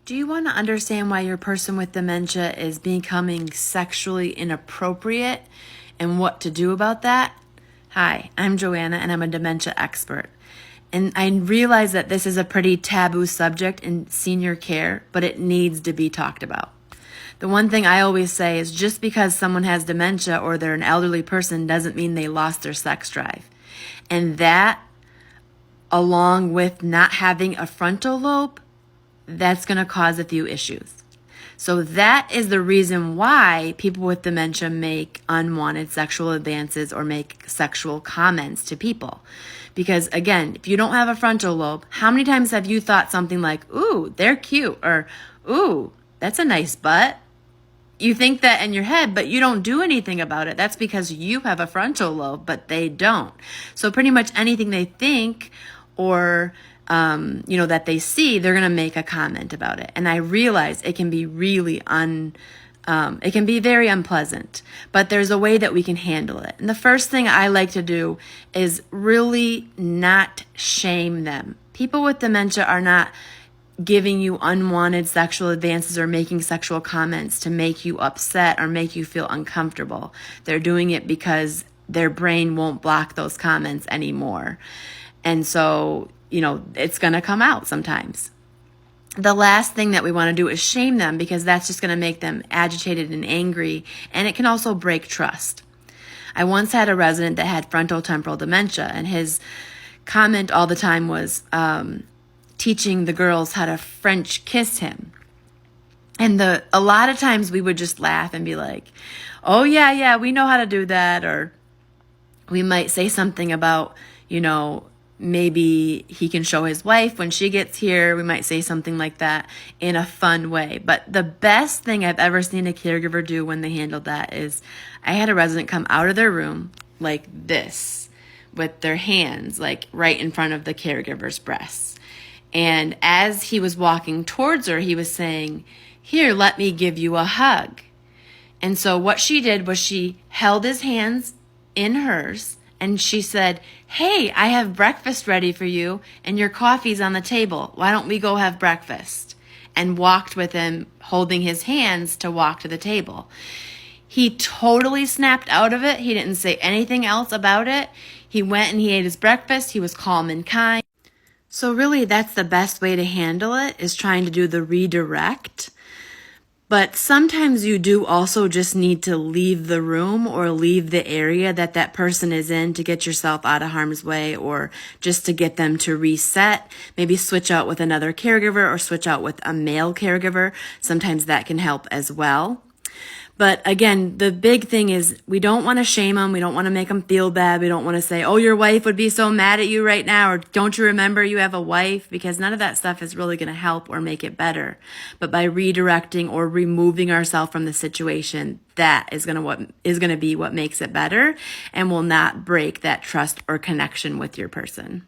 Do you want to understand why your person with dementia is becoming sexually inappropriate and what to do about that? Hi, I'm Joanna and I'm a dementia expert. And I realize that this is a pretty taboo subject in senior care, but it needs to be talked about. The one thing I always say is just because someone has dementia or they're an elderly person doesn't mean they lost their sex drive. And that, along with not having a frontal lobe, that's going to cause a few issues. So that is the reason why people with dementia make unwanted sexual advances or make sexual comments to people. Because again, if you don't have a frontal lobe, how many times have you thought something like, ooh, they're cute, or ooh, that's a nice butt? You think that in your head, but you don't do anything about it. That's because you have a frontal lobe, but they don't. So pretty much anything they think or that they see, they're going to make a comment about it. And I realize it can be really it can be very unpleasant, but there's a way that we can handle it. And the first thing I like to do is really not shame them. People with dementia are not giving you unwanted sexual advances or making sexual comments to make you upset or make you feel uncomfortable. They're doing it because their brain won't block those comments anymore. And so, it's going to come out sometimes. The last thing that we want to do is shame them because that's just going to make them agitated and angry, and it can also break trust. I once had a resident that had frontal temporal dementia, and his comment all the time was teaching the girls how to French kiss him. And a lot of times we would just laugh and be like, oh, yeah, we know how to do that. Or we might say something about, maybe he can show his wife when she gets here. We might say something like that in a fun way. But the best thing I've ever seen a caregiver do when they handled that is I had a resident come out of their room like this with their hands like right in front of the caregiver's breasts. And as he was walking towards her, he was saying, "Here, let me give you a hug." And so what she did was she held his hands in hers and she said, "Hey, I have breakfast ready for you and your coffee's on the table. Why don't we go have breakfast?" And walked with him, holding his hands to walk to the table. He totally snapped out of it. He didn't say anything else about it. He went and he ate his breakfast. He was calm and kind. So really, that's the best way to handle it, is trying to do the redirect. But sometimes you do also just need to leave the room or leave the area that person is in to get yourself out of harm's way, or just to get them to reset. Maybe switch out with another caregiver or switch out with a male caregiver. Sometimes that can help as well. But again, the big thing is we don't want to shame them. We don't want to make them feel bad. We don't want to say, oh, your wife would be so mad at you right now, or don't you remember you have a wife? Because none of that stuff is really going to help or make it better. But by redirecting or removing ourselves from the situation, that is going to be what makes it better and will not break that trust or connection with your person.